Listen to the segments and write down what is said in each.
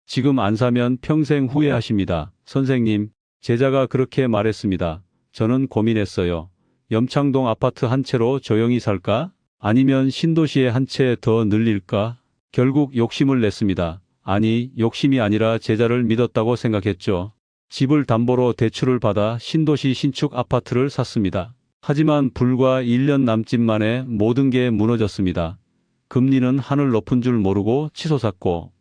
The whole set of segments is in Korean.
지금 안 사면 평생 후회하십니다. 선생님, 제자가 그렇게 말했습니다. 저는 고민했어요. 염창동 아파트 한 채로 조용히 살까? 아니면 신도시에 한 채 더 늘릴까? 결국 욕심을 냈습니다. 아니, 욕심이 아니라 제자를 믿었다고 생각했죠. 집을 담보로 대출을 받아 신도시 신축 아파트를 샀습니다. 하지만 불과 1년 남짓 만에 모든 게 무너졌습니다. 금리는 하늘 높은 줄 모르고 치솟았고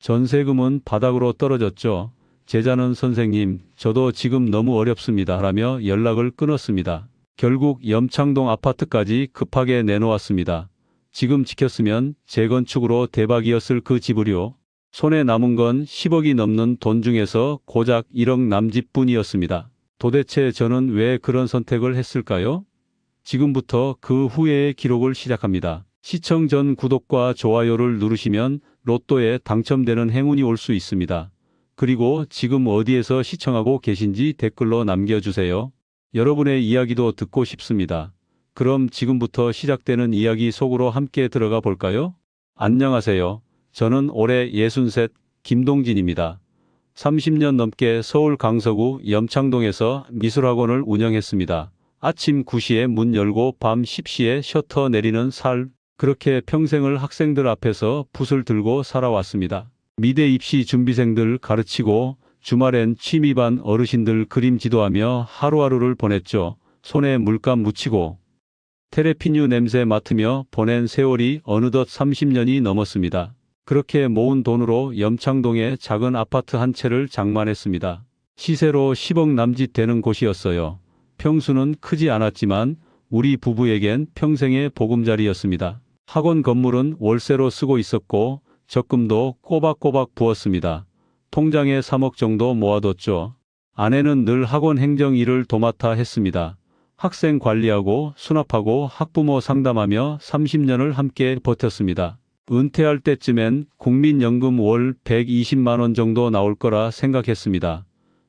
전세금은 바닥으로 떨어졌죠. 제자는 선생님, 저도 지금 너무 어렵습니다 라며 연락을 끊었습니다. 결국 염창동 아파트까지 급하게 내놓았습니다. 지금 지켰으면 재건축으로 대박이었을 그 집을요. 손에 남은 건 10억이 넘는 돈 중에서 고작 1억 남짓뿐이었습니다. 도대체 저는 왜 그런 선택을 했을까요? 지금부터 그 후회의 기록을 시작합니다. 시청 전 구독과 좋아요를 누르시면 로또에 당첨되는 행운이 올 수 있습니다. 그리고 지금 어디에서 시청하고 계신지 댓글로 남겨주세요. 여러분의 이야기도 듣고 싶습니다. 그럼 지금부터 시작되는 이야기 속으로 함께 들어가 볼까요? 안녕하세요. 저는 올해 63 김동진입니다. 30년 넘게 서울 강서구 염창동에서 미술학원을 운영했습니다. 아침 9시에 문 열고 밤 10시에 셔터 내리는 살, 그렇게 평생을 학생들 앞에서 붓을 들고 살아왔습니다. 미대 입시 준비생들 가르치고 주말엔 취미반 어르신들 그림 지도하며 하루하루를 보냈죠. 손에 물감 묻히고 테레피뉴 냄새 맡으며 보낸 세월이 어느덧 30년이 넘었습니다. 그렇게 모은 돈으로 염창동에 작은 아파트 한 채를 장만했습니다. 시세로 10억 남짓 되는 곳이었어요. 평수는 크지 않았지만 우리 부부에겐 평생의 보금자리였습니다. 학원 건물은 월세로 쓰고 있었고 적금도 꼬박꼬박 부었습니다. 통장에 3억 정도 모아뒀죠. 아내는 늘 학원 행정 일을 도맡아 했습니다. 학생 관리하고 수납하고 학부모 상담하며 30년을 함께 버텼습니다. 은퇴할 때쯤엔 국민연금 월 120만 원 정도 나올 거라 생각했습니다.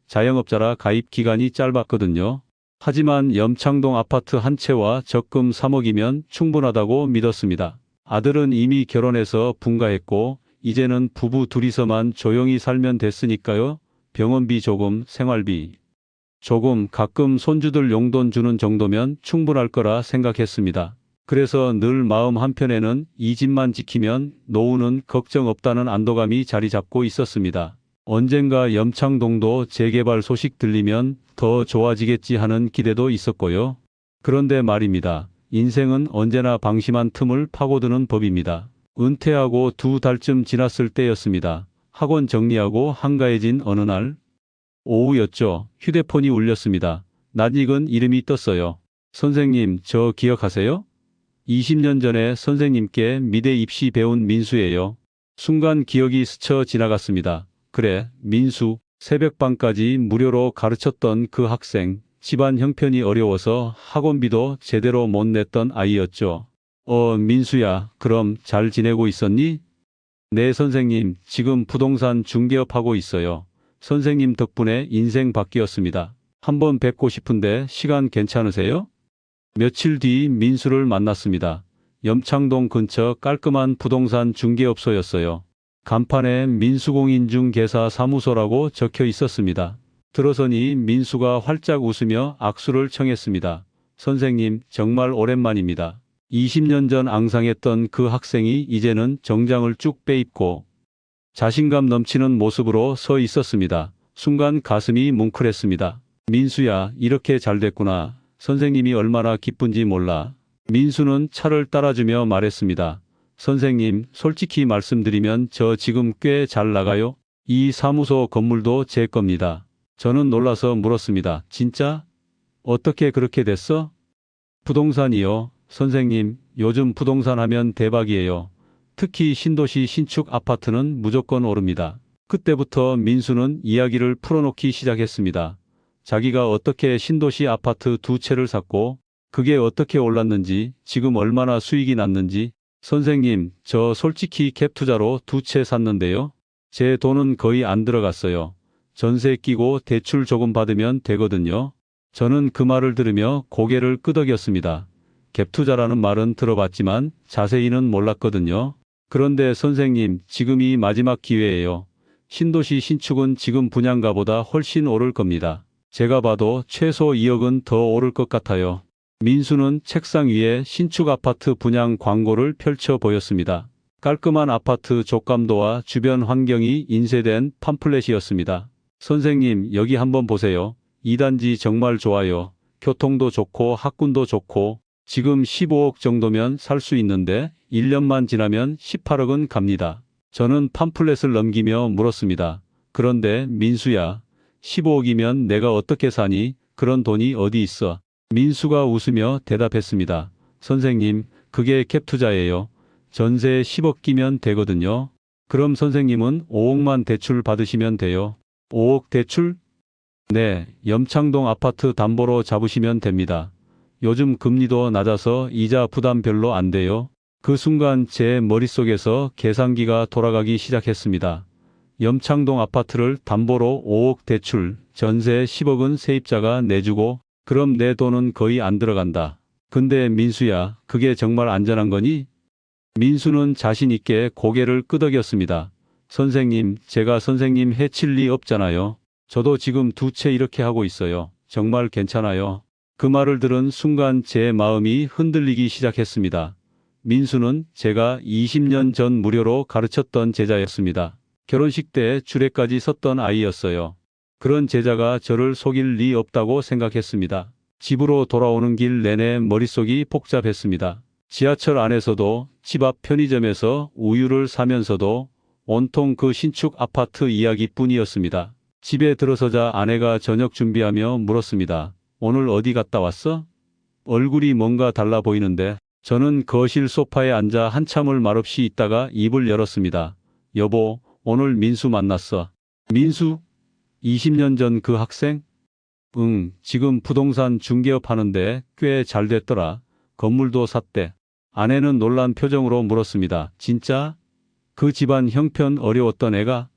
자영업자라 가입 기간이 짧았거든요. 하지만 염창동 아파트 한 채와 적금 3억이면 충분하다고 믿었습니다. 아들은 이미 결혼해서 분가했고 이제는 부부 둘이서만 조용히 살면 됐으니까요. 병원비 조금, 생활비 조금, 가끔 손주들 용돈 주는 정도면 충분할 거라 생각했습니다. 그래서 늘 마음 한편에는 이 집만 지키면 노후는 걱정 없다는 안도감이 자리 잡고 있었습니다. 언젠가 염창동도 재개발 소식 들리면 더 좋아지겠지 하는 기대도 있었고요. 그런데 말입니다. 인생은 언제나 방심한 틈을 파고드는 법입니다. 은퇴하고 2달쯤 지났을 때였습니다. 학원 정리하고 한가해진 어느 날 오후였죠. 휴대폰이 울렸습니다. 낯익은 이름이 떴어요. 선생님, 저 기억하세요? 20년 전에 선생님께 미대 입시 배운 민수예요. 순간 기억이 스쳐 지나갔습니다. 그래, 민수. 새벽밤까지 무료로 가르쳤던 그 학생. 집안 형편이 어려워서 학원비도 제대로 못 냈던 아이였죠. 민수야, 그럼 잘 지내고 있었니? 네, 선생님. 지금 부동산 중개업 하고 있어요. 선생님 덕분에 인생 바뀌었습니다. 한번 뵙고 싶은데 시간 괜찮으세요? 며칠 뒤 민수를 만났습니다. 염창동 근처 깔끔한 부동산 중개업소였어요. 간판에 민수공인중개사 사무소라고 적혀 있었습니다. 들어서니 민수가 활짝 웃으며 악수를 청했습니다. 선생님, 정말 오랜만입니다. 20년 전 앙상했던 그 학생이 이제는 정장을 쭉 빼입고 자신감 넘치는 모습으로 서 있었습니다. 순간 가슴이 뭉클했습니다. 민수야, 이렇게 잘 됐구나. 선생님이 얼마나 기쁜지 몰라. 민수는 차를 따라주며 말했습니다. 선생님, 솔직히 말씀드리면 저 지금 꽤 잘 나가요. 이 사무소 건물도 제 겁니다. 저는 놀라서 물었습니다. 진짜? 어떻게 그렇게 됐어? 부동산이요. 선생님, 요즘 부동산 하면 대박이에요. 특히 신도시 신축 아파트는 무조건 오릅니다. 그때부터 민수는 이야기를 풀어놓기 시작했습니다. 자기가 어떻게 신도시 아파트 2채를 샀고 그게 어떻게 올랐는지, 지금 얼마나 수익이 났는지. 선생님, 저 솔직히 갭 투자로 2채 샀는데요. 제 돈은 거의 안 들어갔어요. 전세 끼고 대출 조금 받으면 되거든요. 저는 그 말을 들으며 고개를 끄덕였습니다. 갭 투자라는 말은 들어봤지만 자세히는 몰랐거든요. 그런데 선생님, 지금이 마지막 기회예요. 신도시 신축은 지금 분양가보다 훨씬 오를 겁니다. 제가 봐도 최소 2억은 더 오를 것 같아요. 민수는 책상 위에 신축 아파트 분양 광고를 펼쳐 보였습니다. 깔끔한 아파트 족감도와 주변 환경이 인쇄된 팜플렛이었습니다. 선생님, 여기 한번 보세요. 이 단지 정말 좋아요. 교통도 좋고 학군도 좋고 지금 15억 정도면 살 수 있는데 1년만 지나면 18억은 갑니다. 저는 팜플렛을 넘기며 물었습니다. 그런데 민수야, 15억이면 내가 어떻게 사니? 그런 돈이 어디 있어? 민수가 웃으며 대답했습니다. 선생님, 그게 갭 투자예요. 전세 10억 끼면 되거든요. 그럼 선생님은 5억만 대출 받으시면 돼요. 5억 대출? 네, 염창동 아파트 담보로 잡으시면 됩니다. 요즘 금리도 낮아서 이자 부담 별로 안 돼요. 그 순간 제 머릿속에서 계산기가 돌아가기 시작했습니다. 염창동 아파트를 담보로 5억 대출, 전세 10억은 세입자가 내주고 그럼 내 돈은 거의 안 들어간다. 근데 민수야, 그게 정말 안전한 거니? 민수는 자신 있게 고개를 끄덕였습니다. 선생님, 제가 선생님 해칠 리 없잖아요. 저도 지금 두 채 이렇게 하고 있어요. 정말 괜찮아요. 그 말을 들은 순간 제 마음이 흔들리기 시작했습니다. 민수는 제가 20년 전 무료로 가르쳤던 제자였습니다. 결혼식 때 주례까지 섰던 아이였어요. 그런 제자가 저를 속일 리 없다고 생각했습니다. 집으로 돌아오는 길 내내 머릿속이 복잡했습니다. 지하철 안에서도 집 앞 편의점에서 우유를 사면서도 온통 그 신축 아파트 이야기뿐이었습니다. 집에 들어서자 아내가 저녁 준비하며 물었습니다. 오늘 어디 갔다 왔어? 얼굴이 뭔가 달라 보이는데 저는 거실 소파에 앉아 한참을 말없이 있다가 입을 열었습니다. 여보, 오늘 민수 만났어. 민수? 20년 전 그 학생? 응, 지금 부동산 중개업 하는데 꽤 잘 됐더라. 건물도 샀대. 아내는 놀란 표정으로 물었습니다. 진짜? 그 집안 형편 어려웠던 애가?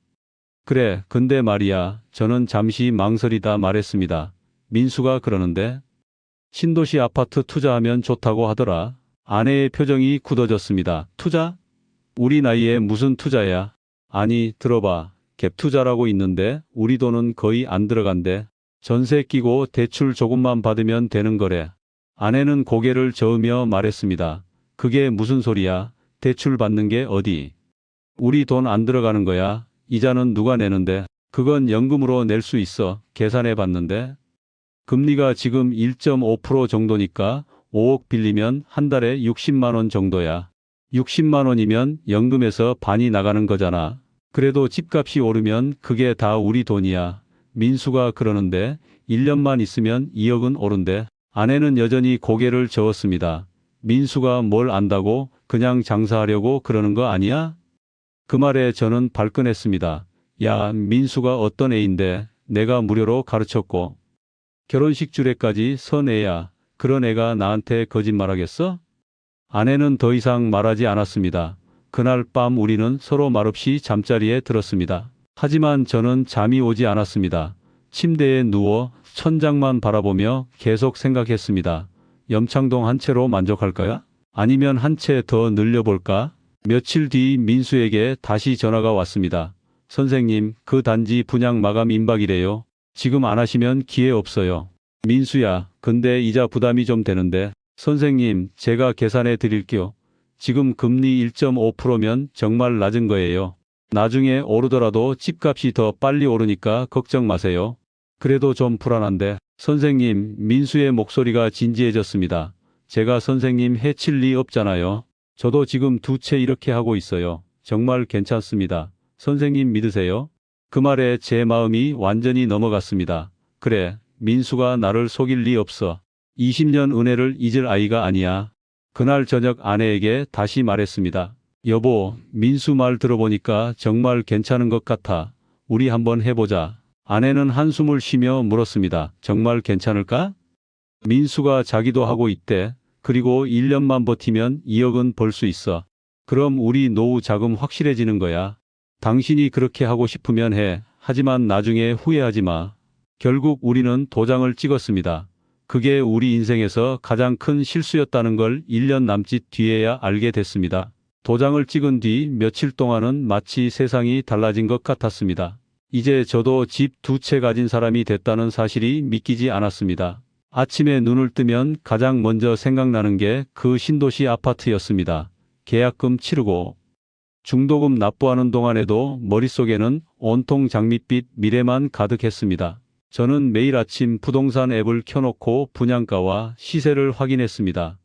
그래, 근데 말이야. 저는 잠시 망설이다 말했습니다. 민수가 그러는데 신도시 아파트 투자하면 좋다고 하더라. 아내의 표정이 굳어졌습니다. 투자? 우리 나이에 무슨 투자야? 아니, 들어봐. 갭 투자라고 있는데 우리 돈은 거의 안 들어간대. 전세 끼고 대출 조금만 받으면 되는 거래. 아내는 고개를 저으며 말했습니다. 그게 무슨 소리야? 대출 받는 게 어디? 우리 돈 안 들어가는 거야. 이자는 누가 내는데? 그건 연금으로 낼 수 있어. 계산해 봤는데. 금리가 지금 1.5% 정도니까 5억 빌리면 한 달에 60만 원 정도야. 60만 원이면 연금에서 반이 나가는 거잖아. 그래도 집값이 오르면 그게 다 우리 돈이야. 민수가 그러는데 1년만 있으면 2억은 오른대. 아내는 여전히 고개를 저었습니다. 민수가 뭘 안다고 그냥 장사하려고 그러는 거 아니야? 그 말에 저는 발끈했습니다. 야, 민수가 어떤 애인데 내가 무료로 가르쳤고 결혼식 주례까지 선 애야. 그런 애가 나한테 거짓말하겠어? 아내는 더 이상 말하지 않았습니다. 그날 밤 우리는 서로 말없이 잠자리에 들었습니다. 하지만 저는 잠이 오지 않았습니다. 침대에 누워 천장만 바라보며 계속 생각했습니다. 염창동 한 채로 만족할 거야? 아니면 한 채 더 늘려볼까? 며칠 뒤 민수에게 다시 전화가 왔습니다. 선생님, 그 단지 분양 마감 임박이래요. 지금 안 하시면 기회 없어요. 민수야, 근데 이자 부담이 좀 되는데. 선생님, 제가 계산해 드릴게요. 지금 금리 1.5%면 정말 낮은 거예요. 나중에 오르더라도 집값이 더 빨리 오르니까 걱정 마세요. 그래도 좀 불안한데. 선생님, 민수의 목소리가 진지해졌습니다. 제가 선생님 해칠 리 없잖아요. 저도 지금 두 채 이렇게 하고 있어요. 정말 괜찮습니다. 선생님 믿으세요? 그 말에 제 마음이 완전히 넘어갔습니다. 그래, 민수가 나를 속일 리 없어. 20년 은혜를 잊을 아이가 아니야. 그날 저녁 아내에게 다시 말했습니다. 여보, 민수 말 들어보니까 정말 괜찮은 것 같아. 우리 한번 해보자. 아내는 한숨을 쉬며 물었습니다. 정말 괜찮을까? 민수가 자기도 하고 있대. 그리고 1년만 버티면 2억은 벌 수 있어. 그럼 우리 노후 자금 확실해지는 거야. 당신이 그렇게 하고 싶으면 해. 하지만 나중에 후회하지 마. 결국 우리는 도장을 찍었습니다. 그게 우리 인생에서 가장 큰 실수였다는 걸 1년 남짓 뒤에야 알게 됐습니다. 도장을 찍은 뒤 며칠 동안은 마치 세상이 달라진 것 같았습니다. 이제 저도 집 2채 가진 사람이 됐다는 사실이 믿기지 않았습니다. 아침에 눈을 뜨면 가장 먼저 생각나는 게 그 신도시 아파트였습니다. 계약금 치르고 중도금 납부하는 동안에도 머릿속에는 온통 장밋빛 미래만 가득했습니다. 저는 매일 아침 부동산 앱을 켜놓고 분양가와 시세를 확인했습니다.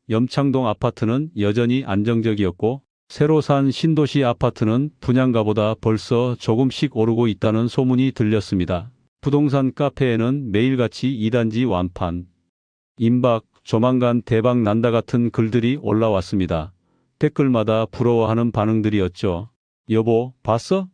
염창동 아파트는 여전히 안정적이었고 새로 산 신도시 아파트는 분양가보다 벌써 조금씩 오르고 있다는 소문이 들렸습니다. 부동산 카페에는 매일같이 2단지 완판, 임박, 조만간 대박 난다 같은 글들이 올라왔습니다. 댓글마다 부러워하는 반응들이었죠. 여보, 봤어?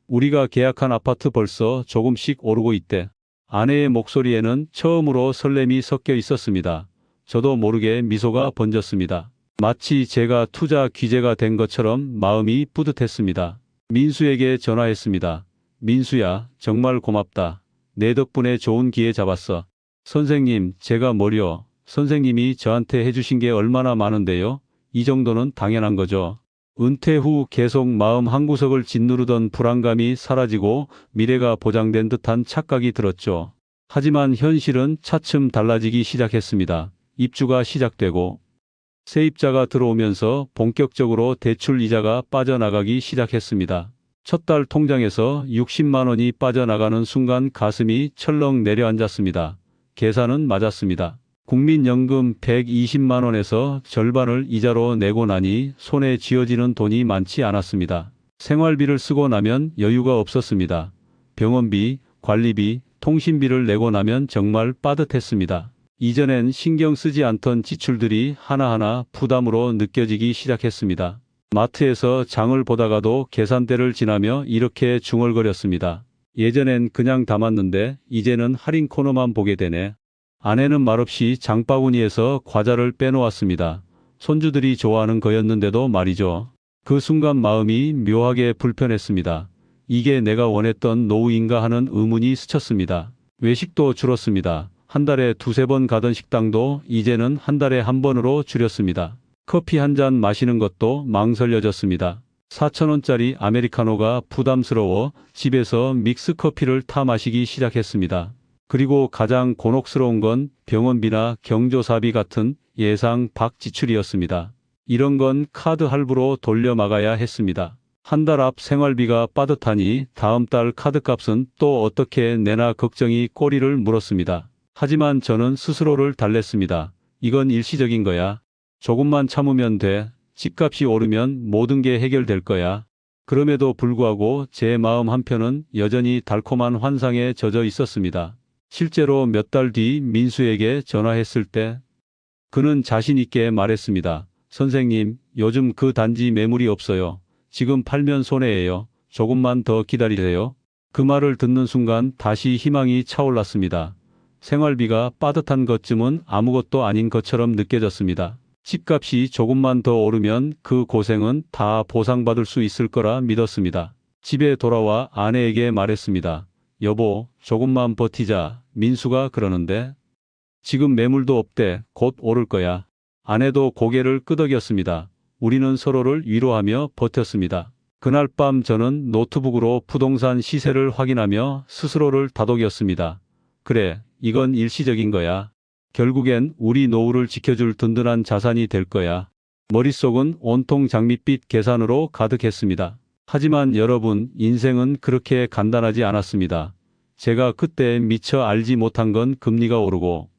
우리가 계약한 아파트 벌써 조금씩 오르고 있대. 아내의 목소리에는 처음으로 설렘이 섞여 있었습니다. 저도 모르게 미소가 번졌습니다. 마치 제가 투자 귀재가 된 것처럼 마음이 뿌듯했습니다. 민수에게 전화했습니다. 민수야, 정말 고맙다. 내 덕분에 좋은 기회 잡았어. 선생님, 제가 뭐려? 선생님이 저한테 해주신 게 얼마나 많은데요? 이 정도는 당연한 거죠. 은퇴 후 계속 마음 한구석을 짓누르던 불안감이 사라지고 미래가 보장된 듯한 착각이 들었죠. 하지만 현실은 차츰 달라지기 시작했습니다. 입주가 시작되고 세입자가 들어오면서 본격적으로 대출 이자가 빠져나가기 시작했습니다. 첫 달 통장에서 60만 원이 빠져나가는 순간 가슴이 철렁 내려앉았습니다. 계산은 맞았습니다. 국민연금 120만 원에서 절반을 이자로 내고 나니 손에 쥐어지는 돈이 많지 않았습니다. 생활비를 쓰고 나면 여유가 없었습니다. 병원비, 관리비, 통신비를 내고 나면 정말 빠듯했습니다. 이전엔 신경 쓰지 않던 지출들이 하나하나 부담으로 느껴지기 시작했습니다. 마트에서 장을 보다가도 계산대를 지나며 이렇게 중얼거렸습니다. 예전엔 그냥 담았는데 이제는 할인 코너만 보게 되네. 아내는 말없이 장바구니에서 과자를 빼놓았습니다. 손주들이 좋아하는 거였는데도 말이죠. 그 순간 마음이 묘하게 불편했습니다. 이게 내가 원했던 노후인가 하는 의문이 스쳤습니다. 외식도 줄었습니다. 한 달에 2~3번 가던 식당도 이제는 한 달에 1번으로 줄였습니다. 커피 한 잔 마시는 것도 망설여졌습니다. 4,000원짜리 아메리카노가 부담스러워 집에서 믹스커피를 타 마시기 시작했습니다. 그리고 가장 곤혹스러운 건 병원비나 경조사비 같은 예상 밖 지출이었습니다. 이런 건 카드 할부로 돌려막아야 했습니다. 한 달 앞 생활비가 빠듯하니 다음 달 카드값은 또 어떻게 내나 걱정이 꼬리를 물었습니다. 하지만 저는 스스로를 달랬습니다. 이건 일시적인 거야. 조금만 참으면 돼. 집값이 오르면 모든 게 해결될 거야. 그럼에도 불구하고 제 마음 한편은 여전히 달콤한 환상에 젖어 있었습니다. 실제로 몇 달 뒤 민수에게 전화했을 때 그는 자신 있게 말했습니다. 선생님, 요즘 그 단지 매물이 없어요. 지금 팔면 손해예요. 조금만 더 기다리세요. 그 말을 듣는 순간 다시 희망이 차올랐습니다. 생활비가 빠듯한 것쯤은 아무것도 아닌 것처럼 느껴졌습니다. 집값이 조금만 더 오르면 그 고생은 다 보상받을 수 있을 거라 믿었습니다. 집에 돌아와 아내에게 말했습니다. 여보, 조금만 버티자. 민수가 그러는데. 지금 매물도 없대. 곧 오를 거야. 아내도 고개를 끄덕였습니다. 우리는 서로를 위로하며 버텼습니다. 그날 밤 저는 노트북으로 부동산 시세를 확인하며 스스로를 다독였습니다. 그래, 이건 일시적인 거야. 결국엔 우리 노후를 지켜줄 든든한 자산이 될 거야. 머릿속은 온통 장밋빛 계산으로 가득했습니다. 하지만 여러분, 인생은 그렇게 간단하지 않았습니다. 제가 그때 미처 알지 못한 건 금리가 오르고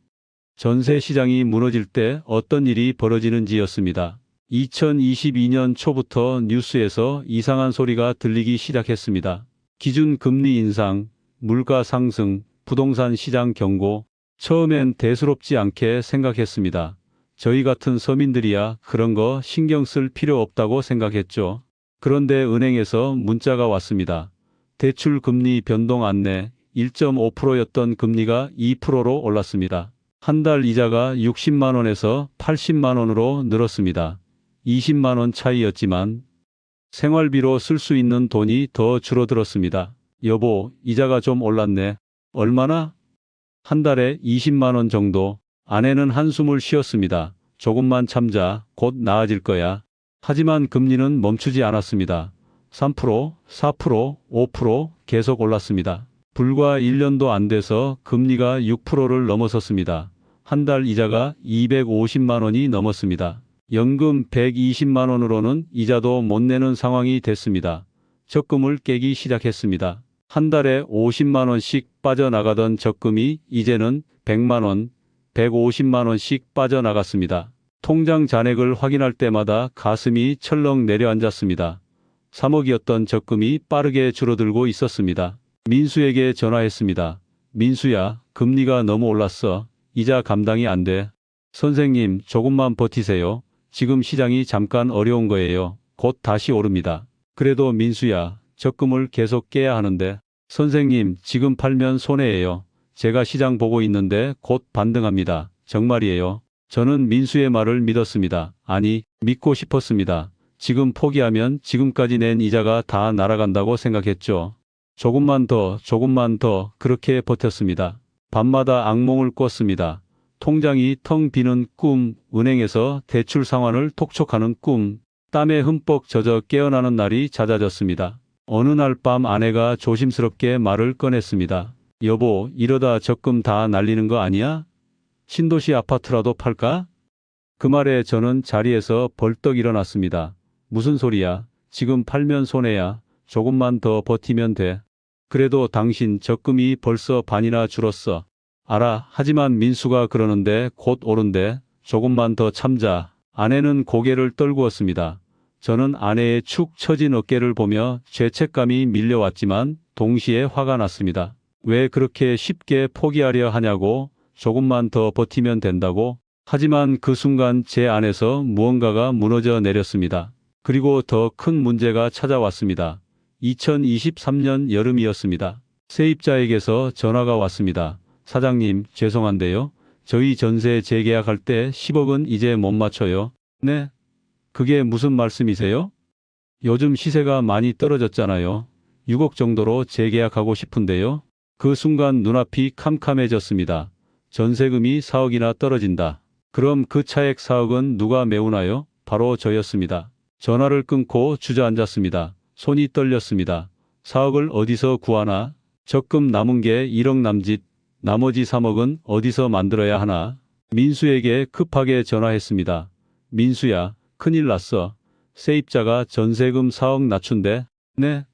전세 시장이 무너질 때 어떤 일이 벌어지는지였습니다. 2022년 초부터 뉴스에서 이상한 소리가 들리기 시작했습니다. 기준금리 인상, 물가 상승, 부동산 시장 경고. 처음엔 대수롭지 않게 생각했습니다. 저희 같은 서민들이야 그런 거 신경 쓸 필요 없다고 생각했죠. 그런데 은행에서 문자가 왔습니다. 대출 금리 변동 안내. 1.5%였던 금리가 2%로 올랐습니다. 한 달 이자가 60만 원에서 80만 원으로 늘었습니다. 20만 원 차이였지만 생활비로 쓸 수 있는 돈이 더 줄어들었습니다. 여보, 이자가 좀 올랐네. 얼마나? 한 달에 20만 원 정도. 아내는 한숨을 쉬었습니다. 조금만 참자. 곧 나아질 거야. 하지만 금리는 멈추지 않았습니다. 3%, 4%, 5% 계속 올랐습니다. 불과 1년도 안 돼서 금리가 6%를 넘어섰습니다. 한 달 이자가 250만 원이 넘었습니다. 연금 120만 원으로는 이자도 못 내는 상황이 됐습니다. 적금을 깨기 시작했습니다. 한 달에 50만 원씩 빠져나가던 적금이 이제는 100만 원, 150만 원씩 빠져나갔습니다. 통장 잔액을 확인할 때마다 가슴이 철렁 내려앉았습니다. 3억이었던 적금이 빠르게 줄어들고 있었습니다. 민수에게 전화했습니다. 민수야, 금리가 너무 올랐어. 이자 감당이 안 돼. 선생님, 조금만 버티세요. 지금 시장이 잠깐 어려운 거예요. 곧 다시 오릅니다. 그래도 민수야, 적금을 계속 깨야 하는데. 선생님, 지금 팔면 손해예요. 제가 시장 보고 있는데 곧 반등합니다. 정말이에요. 저는 민수의 말을 믿었습니다. 아니, 믿고 싶었습니다. 지금 포기하면 지금까지 낸 이자가 다 날아간다고 생각했죠. 조금만 더 그렇게 버텼습니다. 밤마다 악몽을 꿨습니다. 통장이 텅 비는 꿈, 은행에서 대출 상환을 톡촉하는 꿈, 땀에 흠뻑 젖어 깨어나는 날이 잦아졌습니다. 어느 날 밤 아내가 조심스럽게 말을 꺼냈습니다. 여보, 이러다 적금 다 날리는 거 아니야? 신도시 아파트라도 팔까? 그 말에 저는 자리에서 벌떡 일어났습니다. 무슨 소리야? 지금 팔면 손해야. 조금만 더 버티면 돼. 그래도 당신 적금이 벌써 반이나 줄었어. 알아. 하지만 민수가 그러는데 곧 오른대. 조금만 더 참자. 아내는 고개를 떨구었습니다. 저는 아내의 축 처진 어깨를 보며 죄책감이 밀려왔지만 동시에 화가 났습니다. 왜 그렇게 쉽게 포기하려 하냐고. 조금만 더 버티면 된다고. 하지만 그 순간 제 안에서 무언가가 무너져 내렸습니다. 그리고 더 큰 문제가 찾아왔습니다. 2023년 여름이었습니다. 세입자에게서 전화가 왔습니다. 사장님, 죄송한데요. 저희 전세 재계약할 때 10억은 이제 못 맞춰요. 네? 그게 무슨 말씀이세요? 요즘 시세가 많이 떨어졌잖아요. 6억 정도로 재계약하고 싶은데요. 그 순간 눈앞이 캄캄해졌습니다. 전세금이 4억이나 떨어진다. 그럼 그 차액 4억은 누가 메우나요? 바로 저였습니다. 전화를 끊고 주저앉았습니다. 손이 떨렸습니다. 4억을 어디서 구하나? 적금 남은 게 1억 남짓, 나머지 3억은 어디서 만들어야 하나? 민수에게 급하게 전화했습니다. 민수야, 큰일 났어. 세입자가 전세금 4억 낮춘대. 네?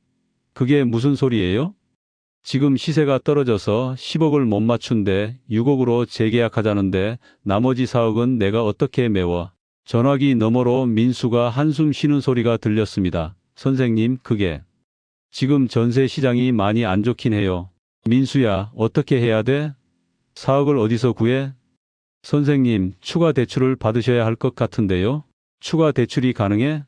그게 무슨 소리예요? 지금 시세가 떨어져서 10억을 못 맞춘데 6억으로 재계약하자는데 나머지 4억은 내가 어떻게 메워? 전화기 너머로 민수가 한숨 쉬는 소리가 들렸습니다. 선생님, 그게 지금 전세 시장이 많이 안 좋긴 해요. 민수야, 어떻게 해야 돼? 4억을 어디서 구해? 선생님, 추가 대출을 받으셔야 할 것 같은데요. 추가 대출이 가능해?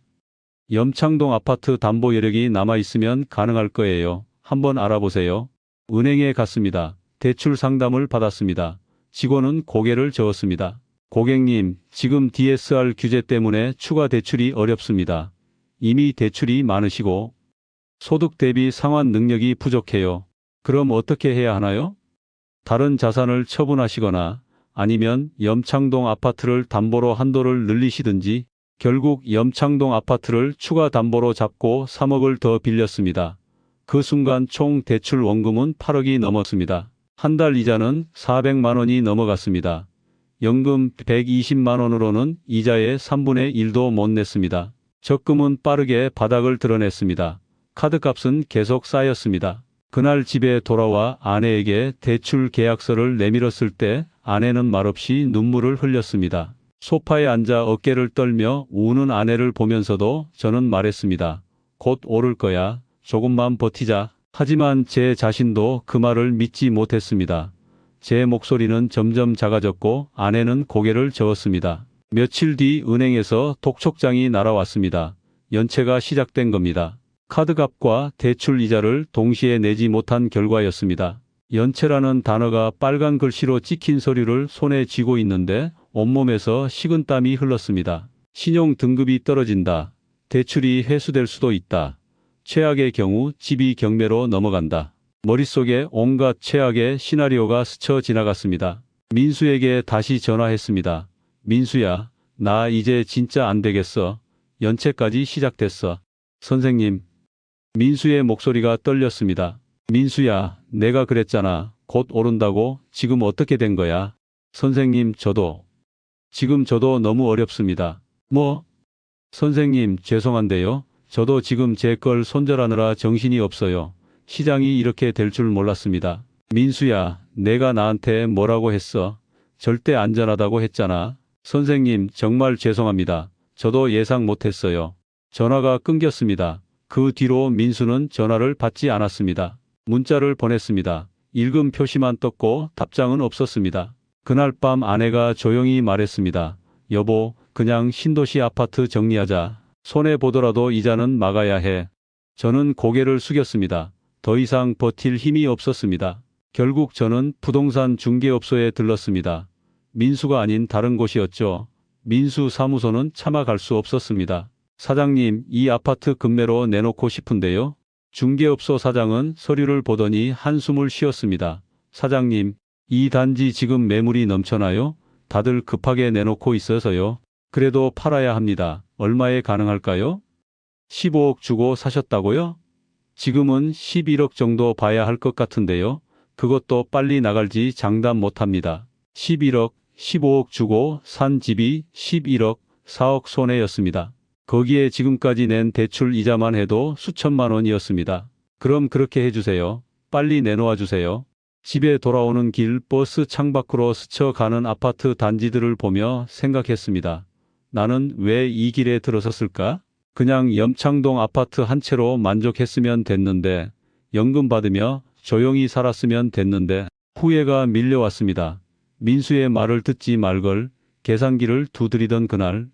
염창동 아파트 담보 여력이 남아있으면 가능할 거예요. 한번 알아보세요. 은행에 갔습니다. 대출 상담을 받았습니다. 직원은 고개를 저었습니다. 고객님, 지금 DSR 규제 때문에 추가 대출이 어렵습니다. 이미 대출이 많으시고 소득 대비 상환 능력이 부족해요. 그럼 어떻게 해야 하나요? 다른 자산을 처분하시거나 아니면 염창동 아파트를 담보로 한도를 늘리시든지. 결국 염창동 아파트를 추가 담보로 잡고 3억을 더 빌렸습니다. 그 순간 총 대출 원금은 8억이 넘었습니다. 한 달 이자는 400만 원이 넘어갔습니다. 연금 120만 원으로는 이자의 3분의 1도 못 냈습니다. 적금은 빠르게 바닥을 드러냈습니다. 카드값은 계속 쌓였습니다. 그날 집에 돌아와 아내에게 대출 계약서를 내밀었을 때 아내는 말없이 눈물을 흘렸습니다. 소파에 앉아 어깨를 떨며 우는 아내를 보면서도 저는 말했습니다. 곧 오를 거야. 조금만 버티자. 하지만 제 자신도 그 말을 믿지 못했습니다. 제 목소리는 점점 작아졌고 아내는 고개를 저었습니다. 며칠 뒤 은행에서 독촉장이 날아왔습니다. 연체가 시작된 겁니다. 카드값과 대출 이자를 동시에 내지 못한 결과였습니다. 연체라는 단어가 빨간 글씨로 찍힌 서류를 손에 쥐고 있는데 온몸에서 식은땀이 흘렀습니다. 신용 등급이 떨어진다. 대출이 회수될 수도 있다. 최악의 경우 집이 경매로 넘어간다. 머릿속에 온갖 최악의 시나리오가 스쳐 지나갔습니다. 민수에게 다시 전화했습니다. 민수야, 나 이제 진짜 안 되겠어. 연체까지 시작됐어. 선생님. 민수의 목소리가 떨렸습니다. 민수야, 내가 그랬잖아. 곧 오른다고. 지금 어떻게 된 거야? 선생님, 지금 저도 너무 어렵습니다. 뭐? 선생님, 죄송한데요. 저도 지금 제 걸 손절하느라 정신이 없어요. 시장이 이렇게 될 줄 몰랐습니다. 민수야, 내가 나한테 뭐라고 했어? 절대 안전하다고 했잖아. 선생님, 정말 죄송합니다. 저도 예상 못했어요. 전화가 끊겼습니다. 그 뒤로 민수는 전화를 받지 않았습니다. 문자를 보냈습니다. 읽음 표시만 떴고 답장은 없었습니다. 그날 밤 아내가 조용히 말했습니다. 여보, 그냥 신도시 아파트 정리하자. 손해보더라도 이자는 막아야 해. 저는 고개를 숙였습니다. 더 이상 버틸 힘이 없었습니다. 결국 저는 부동산 중개업소에 들렀습니다. 민수가 아닌 다른 곳이었죠. 민수 사무소는 차마 갈 수 없었습니다. 사장님, 이 아파트 급매로 내놓고 싶은데요. 중개업소 사장은 서류를 보더니 한숨을 쉬었습니다. 사장님, 이 단지 지금 매물이 넘쳐나요? 다들 급하게 내놓고 있어서요. 그래도 팔아야 합니다. 얼마에 가능할까요? 15억 주고 사셨다고요? 지금은 11억 정도 봐야 할 것 같은데요. 그것도 빨리 나갈지 장담 못합니다. 11억, 15억 주고 산 집이 11억, 4억 손해였습니다. 거기에 지금까지 낸 대출 이자만 해도 수천만 원이었습니다. 그럼 그렇게 해주세요. 빨리 내놓아 주세요. 집에 돌아오는 길 버스 창밖으로 스쳐가는 아파트 단지들을 보며 생각했습니다. 나는 왜 이 길에 들어섰을까? 그냥 염창동 아파트 한 채로 만족했으면 됐는데, 연금 받으며 조용히 살았으면 됐는데, 후회가 밀려왔습니다. 민수의 말을 듣지 말걸, 계산기를 두드리던 그날,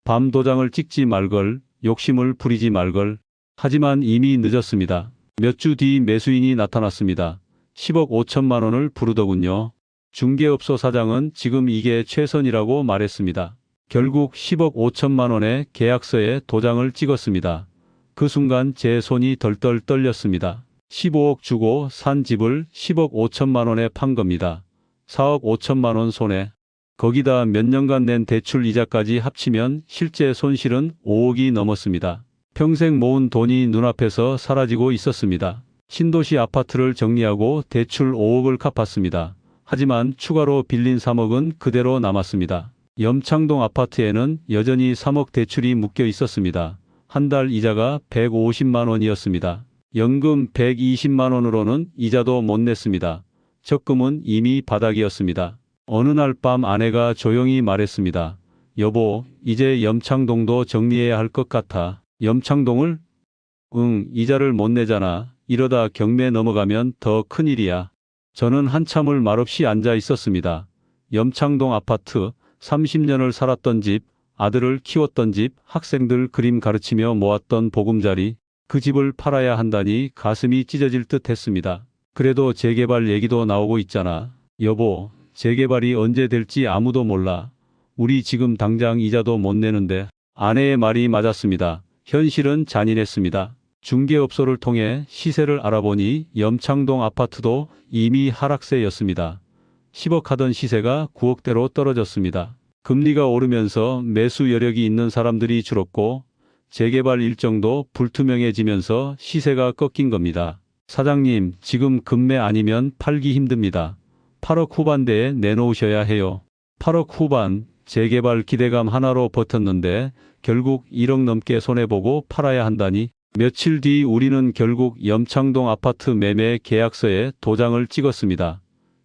밤 도장을 찍지 말걸, 욕심을 부리지 말걸. 하지만 이미 늦었습니다. 몇 주 뒤 매수인이 나타났습니다. 10억 5천만 원을 부르더군요. 중개업소 사장은 지금 이게 최선이라고 말했습니다. 결국 10억 5천만 원의 계약서에 도장을 찍었습니다. 그 순간 제 손이 덜덜 떨렸습니다. 15억 주고 산 집을 10억 5천만 원에 판 겁니다. 4억 5천만 원 손해. 거기다 몇 년간 낸 대출 이자까지 합치면 실제 손실은 5억이 넘었습니다. 평생 모은 돈이 눈앞에서 사라지고 있었습니다. 신도시 아파트를 정리하고 대출 5억을 갚았습니다. 하지만 추가로 빌린 3억은 그대로 남았습니다. 염창동 아파트에는 여전히 3억 대출이 묶여 있었습니다. 한 달 이자가 150만 원이었습니다. 연금 120만 원으로는 이자도 못 냈습니다. 적금은 이미 바닥이었습니다. 어느 날 밤 아내가 조용히 말했습니다. 여보, 이제 염창동도 정리해야 할 것 같아. 염창동을? 응, 이자를 못 내잖아. 이러다 경매 넘어가면 더 큰일이야. 저는 한참을 말없이 앉아 있었습니다. 염창동 아파트, 30년을 살았던 집, 아들을 키웠던 집, 학생들 그림 가르치며 모았던 보금자리, 그 집을 팔아야 한다니 가슴이 찢어질 듯 했습니다. 그래도 재개발 얘기도 나오고 있잖아. 여보, 재개발이 언제 될지 아무도 몰라. 우리 지금 당장 이자도 못 내는데. 아내의 말이 맞았습니다. 현실은 잔인했습니다. 중개업소를 통해 시세를 알아보니 염창동 아파트도 이미 하락세였습니다. 10억 하던 시세가 9억대로 떨어졌습니다. 금리가 오르면서 매수 여력이 있는 사람들이 줄었고 재개발 일정도 불투명해지면서 시세가 꺾인 겁니다. 사장님, 지금 급매 아니면 팔기 힘듭니다. 8억 후반대에 내놓으셔야 해요. 8억 후반, 재개발 기대감 하나로 버텼는데 결국 1억 넘게 손해보고 팔아야 한다니. 며칠 뒤 우리는 결국 염창동 아파트 매매 계약서에 도장을 찍었습니다.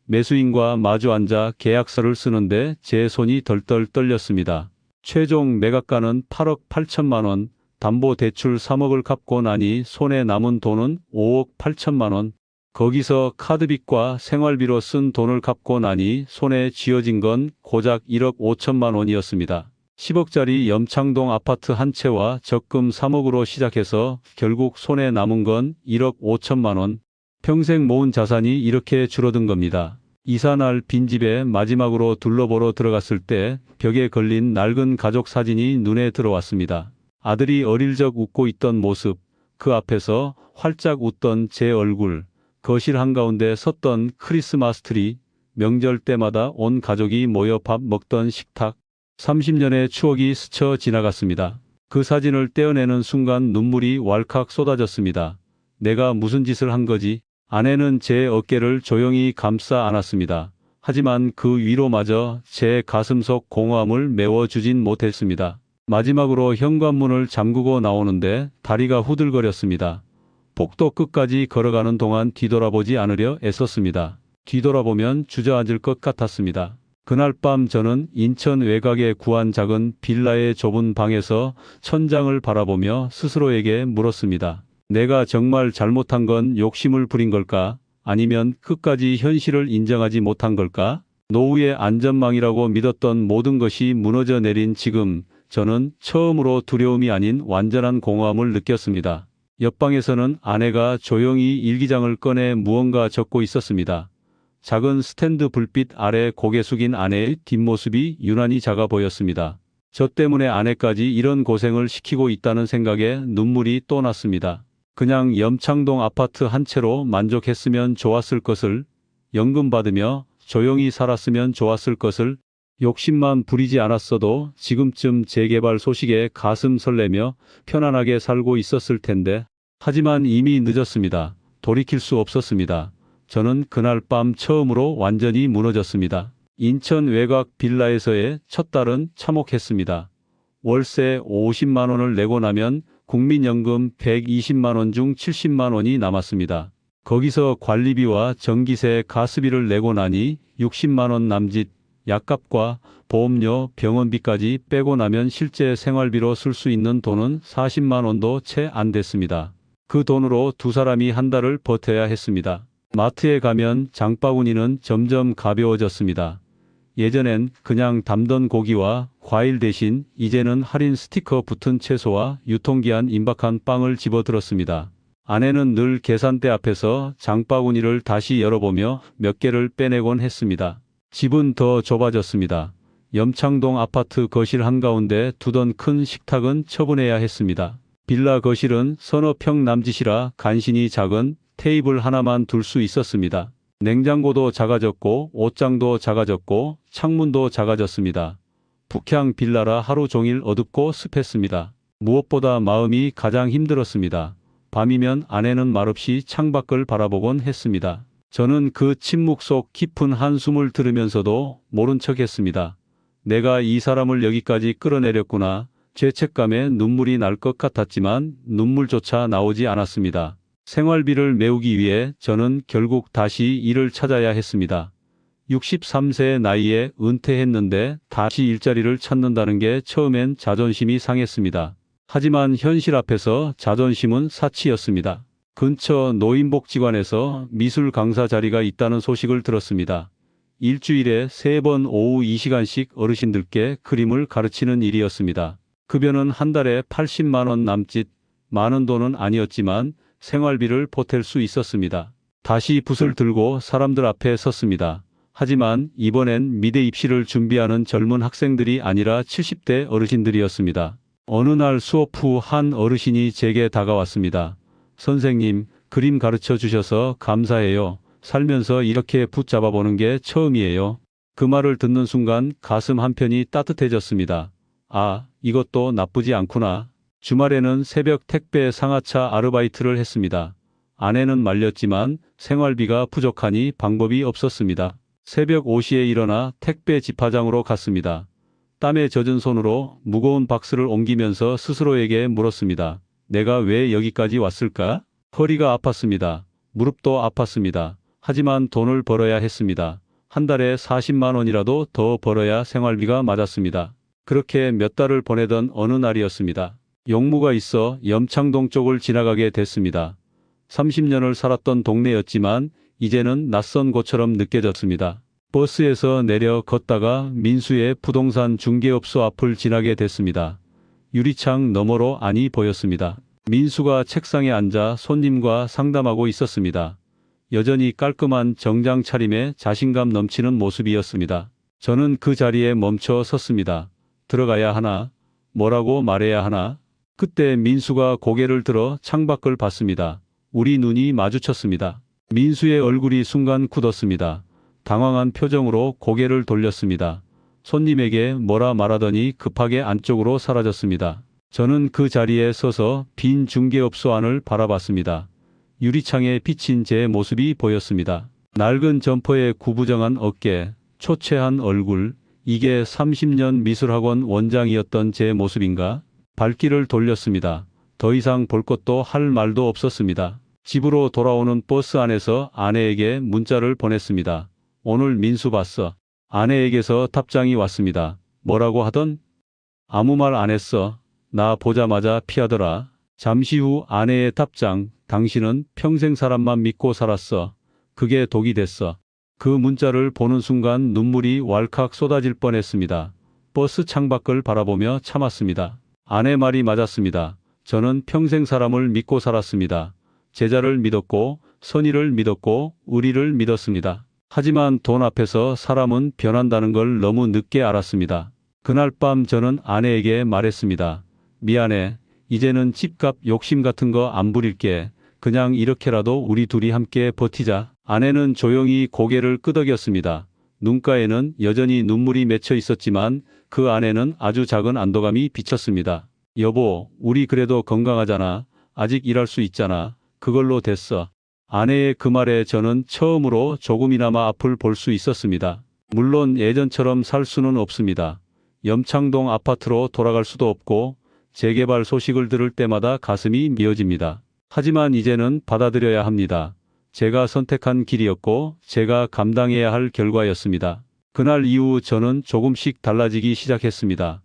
매수인과 마주 앉아 계약서를 쓰는데 제 손이 덜덜 떨렸습니다. 최종 매각가는 8억 8천만 원, 담보대출 3억을 갚고 나니 손에 남은 돈은 5억 8천만 원. 거기서 카드빚과 생활비로 쓴 돈을 갚고 나니 손에 쥐어진 건 고작 1억 5천만 원이었습니다. 10억짜리 염창동 아파트 한 채와 적금 3억으로 시작해서 결국 손에 남은 건 1억 5천만 원. 평생 모은 자산이 이렇게 줄어든 겁니다. 이사 날 빈집에 마지막으로 둘러보러 들어갔을 때 벽에 걸린 낡은 가족 사진이 눈에 들어왔습니다. 아들이 어릴 적 웃고 있던 모습, 그 앞에서 활짝 웃던 제 얼굴, 거실 한가운데 섰던 크리스마스 트리, 명절 때마다 온 가족이 모여 밥 먹던 식탁, 30년의 추억이 스쳐 지나갔습니다. 그 사진을 떼어내는 순간 눈물이 왈칵 쏟아졌습니다. 내가 무슨 짓을 한 거지? 아내는 제 어깨를 조용히 감싸 안았습니다. 하지만 그 위로마저 제 가슴속 공허함을 메워주진 못했습니다. 마지막으로 현관문을 잠그고 나오는데 다리가 후들거렸습니다. 복도 끝까지 걸어가는 동안 뒤돌아보지 않으려 애썼습니다. 뒤돌아보면 주저앉을 것 같았습니다. 그날 밤 저는 인천 외곽에 구한 작은 빌라의 좁은 방에서 천장을 바라보며 스스로에게 물었습니다. 내가 정말 잘못한 건 욕심을 부린 걸까? 아니면 끝까지 현실을 인정하지 못한 걸까? 노후의 안전망이라고 믿었던 모든 것이 무너져 내린 지금 저는 처음으로 두려움이 아닌 완전한 공허함을 느꼈습니다. 옆방에서는 아내가 조용히 일기장을 꺼내 무언가 적고 있었습니다. 작은 스탠드 불빛 아래 고개 숙인 아내의 뒷모습이 유난히 작아 보였습니다. 저 때문에 아내까지 이런 고생을 시키고 있다는 생각에 눈물이 또 났습니다. 그냥 염창동 아파트 한 채로 만족했으면 좋았을 것을, 연금 받으며 조용히 살았으면 좋았을 것을, 욕심만 부리지 않았어도 지금쯤 재개발 소식에 가슴 설레며 편안하게 살고 있었을 텐데, 하지만 이미 늦었습니다. 돌이킬 수 없었습니다. 저는 그날 밤 처음으로 완전히 무너졌습니다. 인천 외곽 빌라에서의 첫 달은 참혹했습니다. 월세 50만 원을 내고 나면 국민연금 120만 원 중 70만 원이 남았습니다. 거기서 관리비와 전기세, 가스비를 내고 나니 60만 원 남짓, 약값과 보험료, 병원비까지 빼고 나면 실제 생활비로 쓸 수 있는 돈은 40만 원도 채 안 됐습니다. 그 돈으로 두 사람이 한 달을 버텨야 했습니다. 마트에 가면 장바구니는 점점 가벼워졌습니다. 예전엔 그냥 담던 고기와 과일 대신 이제는 할인 스티커 붙은 채소와 유통기한 임박한 빵을 집어들었습니다. 아내는 늘 계산대 앞에서 장바구니를 다시 열어보며 몇 개를 빼내곤 했습니다. 집은 더 좁아졌습니다. 염창동 아파트 거실 한가운데 두던 큰 식탁은 처분해야 했습니다. 빌라 거실은 서너 평 남짓이라 간신히 작은 테이블 하나만 둘 수 있었습니다. 냉장고도 작아졌고 옷장도 작아졌고 창문도 작아졌습니다. 북향 빌라라 하루 종일 어둡고 습했습니다. 무엇보다 마음이 가장 힘들었습니다. 밤이면 아내는 말없이 창밖을 바라보곤 했습니다. 저는 그 침묵 속 깊은 한숨을 들으면서도 모른 척했습니다. 내가 이 사람을 여기까지 끌어내렸구나. 죄책감에 눈물이 날 것 같았지만 눈물조차 나오지 않았습니다. 생활비를 메우기 위해 저는 결국 다시 일을 찾아야 했습니다. 63세의 나이에 은퇴했는데 다시 일자리를 찾는다는 게 처음엔 자존심이 상했습니다. 하지만 현실 앞에서 자존심은 사치였습니다. 근처 노인복지관에서 미술 강사 자리가 있다는 소식을 들었습니다. 일주일에 3번 오후 2시간씩 어르신들께 그림을 가르치는 일이었습니다. 급여는 한 달에 80만 원 남짓, 많은 돈은 아니었지만 생활비를 보탤 수 있었습니다. 다시 붓을 들고 사람들 앞에 섰습니다. 하지만 이번엔 미대 입시를 준비하는 젊은 학생들이 아니라 70대 어르신들이었습니다. 어느 날 수업 후 한 어르신이 제게 다가왔습니다. 선생님, 그림 가르쳐 주셔서 감사해요. 살면서 이렇게 붙잡아 보는 게 처음이에요. 그 말을 듣는 순간 가슴 한편이 따뜻해졌습니다. 아, 이것도 나쁘지 않구나. 주말에는 새벽 택배 상하차 아르바이트를 했습니다. 아내는 말렸지만 생활비가 부족하니 방법이 없었습니다. 새벽 5시에 일어나 택배 집화장으로 갔습니다. 땀에 젖은 손으로 무거운 박스를 옮기면서 스스로에게 물었습니다. 내가 왜 여기까지 왔을까? 허리가 아팠습니다. 무릎도 아팠습니다. 하지만 돈을 벌어야 했습니다. 한 달에 40만 원이라도 더 벌어야 생활비가 맞았습니다. 그렇게 몇 달을 보내던 어느 날이었습니다. 용무가 있어 염창동 쪽을 지나가게 됐습니다. 30년을 살았던 동네였지만 이제는 낯선 곳처럼 느껴졌습니다. 버스에서 내려 걷다가 민수의 부동산 중개업소 앞을 지나게 됐습니다. 유리창 너머로 안이 보였습니다. 민수가 책상에 앉아 손님과 상담하고 있었습니다. 여전히 깔끔한 정장 차림에 자신감 넘치는 모습이었습니다. 저는 그 자리에 멈춰 섰습니다. 들어가야 하나? 뭐라고 말해야 하나? 그때 민수가 고개를 들어 창밖을 봤습니다. 우리 눈이 마주쳤습니다. 민수의 얼굴이 순간 굳었습니다. 당황한 표정으로 고개를 돌렸습니다. 손님에게 뭐라 말하더니 급하게 안쪽으로 사라졌습니다. 저는 그 자리에 서서 빈 중개업소 안을 바라봤습니다. 유리창에 비친 제 모습이 보였습니다. 낡은 점퍼에 구부정한 어깨, 초췌한 얼굴, 이게 30년 미술학원 원장이었던 제 모습인가? 발길을 돌렸습니다. 더 이상 볼 것도 할 말도 없었습니다. 집으로 돌아오는 버스 안에서 아내에게 문자를 보냈습니다. 오늘 민수 봤어. 아내에게서 답장이 왔습니다. 뭐라고 하던? 아무 말 안 했어. 나 보자마자 피하더라. 잠시 후 아내의 답장. 당신은 평생 사람만 믿고 살았어. 그게 독이 됐어. 그 문자를 보는 순간 눈물이 왈칵 쏟아질 뻔했습니다. 버스 창밖을 바라보며 참았습니다. 아내 말이 맞았습니다. 저는 평생 사람을 믿고 살았습니다. 제자를 믿었고 선의를 믿었고 의리를 믿었습니다. 하지만 돈 앞에서 사람은 변한다는 걸 너무 늦게 알았습니다. 그날 밤 저는 아내에게 말했습니다. 미안해. 이제는 집값 욕심 같은 거 안 부릴게. 그냥 이렇게라도 우리 둘이 함께 버티자. 아내는 조용히 고개를 끄덕였습니다. 눈가에는 여전히 눈물이 맺혀 있었지만 그 안에는 아주 작은 안도감이 비쳤습니다. 여보, 우리 그래도 건강하잖아. 아직 일할 수 있잖아. 그걸로 됐어. 아내의 그 말에 저는 처음으로 조금이나마 앞을 볼 수 있었습니다. 물론 예전처럼 살 수는 없습니다. 염창동 아파트로 돌아갈 수도 없고 재개발 소식을 들을 때마다 가슴이 미어집니다. 하지만 이제는 받아들여야 합니다. 제가 선택한 길이었고 제가 감당해야 할 결과였습니다. 그날 이후 저는 조금씩 달라지기 시작했습니다.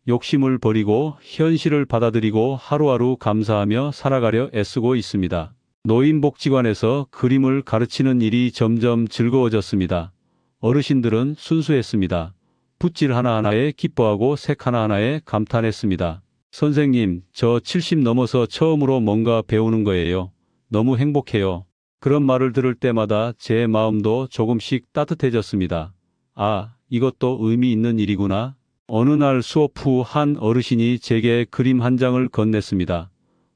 욕심을 버리고 현실을 받아들이고 하루하루 감사하며 살아가려 애쓰고 있습니다. 노인복지관에서 그림을 가르치는 일이 점점 즐거워졌습니다. 어르신들은 순수했습니다. 붓질 하나하나에 기뻐하고 색 하나하나에 감탄했습니다. 선생님, 저 70 넘어서 처음으로 뭔가 배우는 거예요. 너무 행복해요. 그런 말을 들을 때마다 제 마음도 조금씩 따뜻해졌습니다. 아, 이것도 의미 있는 일이구나. 어느 날 수업 후 한 어르신이 제게 그림 한 장을 건넸습니다.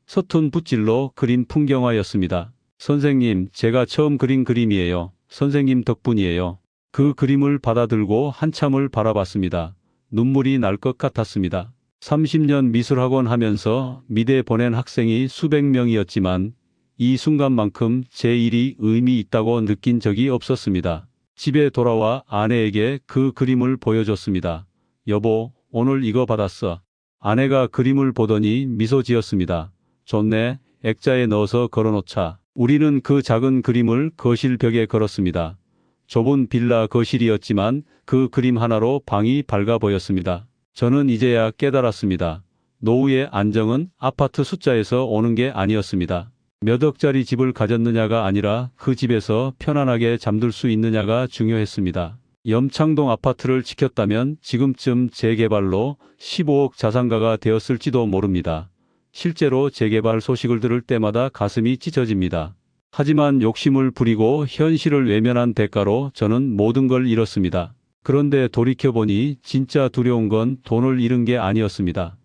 서툰 붓질로 그린 풍경화였습니다. 선생님, 제가 처음 그린 그림이에요. 선생님 덕분이에요. 그 그림을 받아들고 한참을 바라봤습니다. 눈물이 날 것 같았습니다. 30년 미술학원 하면서 미대 보낸 학생이 수백 명이었지만 이 순간만큼 제 일이 의미 있다고 느낀 적이 없었습니다. 집에 돌아와 아내에게 그 그림을 보여줬습니다. 여보, 오늘 이거 받았어. 아내가 그림을 보더니 미소 지었습니다. 좋네. 액자에 넣어서 걸어놓자. 우리는 그 작은 그림을 거실 벽에 걸었습니다. 좁은 빌라 거실이었지만 그 그림 하나로 방이 밝아 보였습니다. 저는 이제야 깨달았습니다. 노후의 안정은 아파트 숫자에서 오는 게 아니었습니다. 몇 억짜리 집을 가졌느냐가 아니라 그 집에서 편안하게 잠들 수 있느냐가 중요했습니다. 염창동 아파트를 지켰다면 지금쯤 재개발로 15억 자산가가 되었을지도 모릅니다. 실제로 재개발 소식을 들을 때마다 가슴이 찢어집니다. 하지만 욕심을 부리고 현실을 외면한 대가로 저는 모든 걸 잃었습니다. 그런데 돌이켜보니 진짜 두려운 건 돈을 잃은 게 아니었습니다.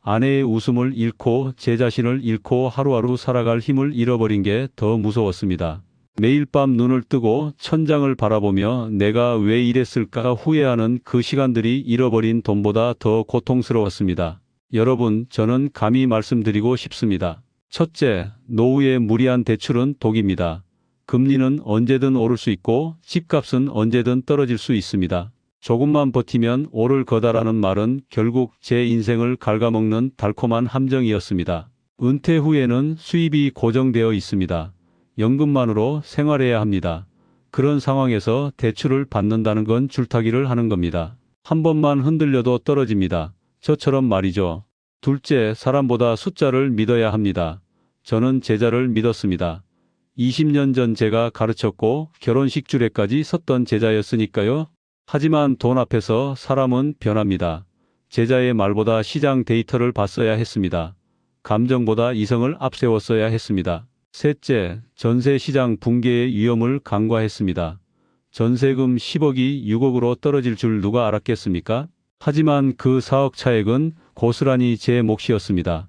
아내의 웃음을 잃고 제 자신을 잃고 하루하루 살아갈 힘을 잃어버린 게 더 무서웠습니다. 매일 밤 눈을 뜨고 천장을 바라보며 내가 왜 이랬을까 후회하는 그 시간들이 잃어버린 돈보다 더 고통스러웠습니다. 여러분, 저는 감히 말씀드리고 싶습니다. 첫째, 노후의 무리한 대출은 독입니다. 금리는 언제든 오를 수 있고 집값은 언제든 떨어질 수 있습니다. 조금만 버티면 오를 거다라는 말은 결국 제 인생을 갉아먹는 달콤한 함정이었습니다. 은퇴 후에는 수입이 고정되어 있습니다. 연금만으로 생활해야 합니다. 그런 상황에서 대출을 받는다는 건 줄타기를 하는 겁니다. 한 번만 흔들려도 떨어집니다. 저처럼 말이죠. 둘째, 사람보다 숫자를 믿어야 합니다. 저는 제자를 믿었습니다. 20년 전 제가 가르쳤고 결혼식 주례까지 섰던 제자였으니까요. 하지만 돈 앞에서 사람은 변합니다. 제자의 말보다 시장 데이터를 봤어야 했습니다. 감정보다 이성을 앞세웠어야 했습니다. 셋째, 전세 시장 붕괴의 위험을 간과했습니다. 전세금 10억이 6억으로 떨어질 줄 누가 알았겠습니까? 하지만 그 4억 차액은 고스란히 제 몫이었습니다.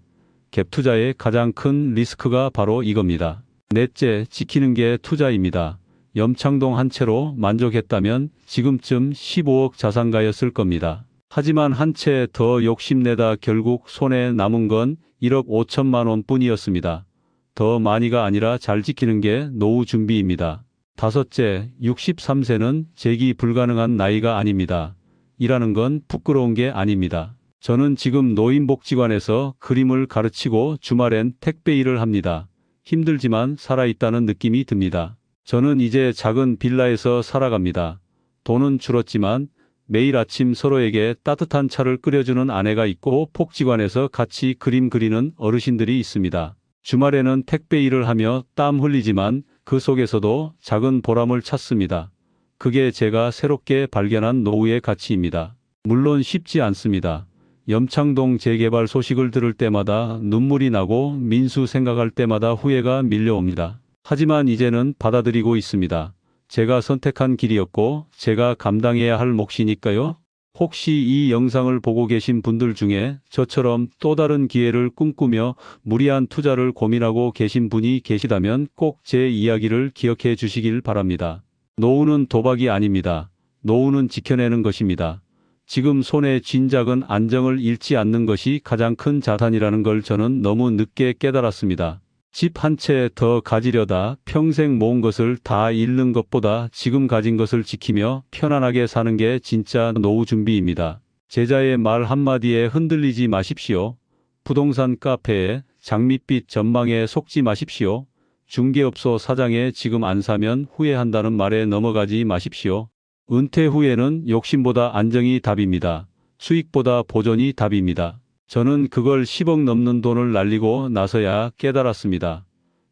갭 투자의 가장 큰 리스크가 바로 이겁니다. 넷째, 지키는 게 투자입니다. 염창동 한 채로 만족했다면 지금쯤 15억 자산가였을 겁니다. 하지만 한 채 더 욕심내다 결국 손에 남은 건 1억 5천만 원뿐이었습니다. 더 많이가 아니라 잘 지키는 게 노후 준비입니다. 다섯째, 63세는 재기 불가능한 나이가 아닙니다. 일하는 건 부끄러운 게 아닙니다. 저는 지금 노인복지관에서 그림을 가르치고 주말엔 택배 일을 합니다. 힘들지만 살아있다는 느낌이 듭니다. 저는 이제 작은 빌라에서 살아갑니다. 돈은 줄었지만 매일 아침 서로에게 따뜻한 차를 끓여주는 아내가 있고 복지관에서 같이 그림 그리는 어르신들이 있습니다. 주말에는 택배 일을 하며 땀 흘리지만 그 속에서도 작은 보람을 찾습니다. 그게 제가 새롭게 발견한 노후의 가치입니다. 물론 쉽지 않습니다. 염창동 재개발 소식을 들을 때마다 눈물이 나고 민수 생각할 때마다 후회가 밀려옵니다. 하지만 이제는 받아들이고 있습니다. 제가 선택한 길이었고 제가 감당해야 할 몫이니까요. 혹시 이 영상을 보고 계신 분들 중에 저처럼 또 다른 기회를 꿈꾸며 무리한 투자를 고민하고 계신 분이 계시다면 꼭 제 이야기를 기억해 주시길 바랍니다. 노후는 도박이 아닙니다. 노후는 지켜내는 것입니다. 지금 손에 쥔 작은 안정을 잃지 않는 것이 가장 큰 자산이라는 걸 저는 너무 늦게 깨달았습니다. 집 한 채 더 가지려다 평생 모은 것을 다 잃는 것보다 지금 가진 것을 지키며 편안하게 사는 게 진짜 노후 준비입니다. 제자의 말 한마디에 흔들리지 마십시오. 부동산 카페에 장밋빛 전망에 속지 마십시오. 중개업소 사장에 지금 안 사면 후회한다는 말에 넘어가지 마십시오. 은퇴 후에는 욕심보다 안정이 답입니다. 수익보다 보존이 답입니다. 저는 그걸 10억 넘는 돈을 날리고 나서야 깨달았습니다.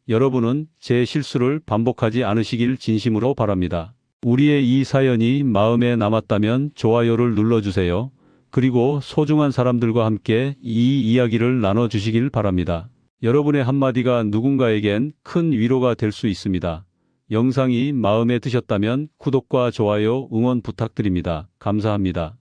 여러분은 제 실수를 반복하지 않으시길 진심으로 바랍니다. 우리의 이 사연이 마음에 남았다면 좋아요를 눌러주세요. 그리고 소중한 사람들과 함께 이 이야기를 나눠주시길 바랍니다. 여러분의 한마디가 누군가에겐 큰 위로가 될 수 있습니다. 영상이 마음에 드셨다면 구독과 좋아요 응원 부탁드립니다. 감사합니다.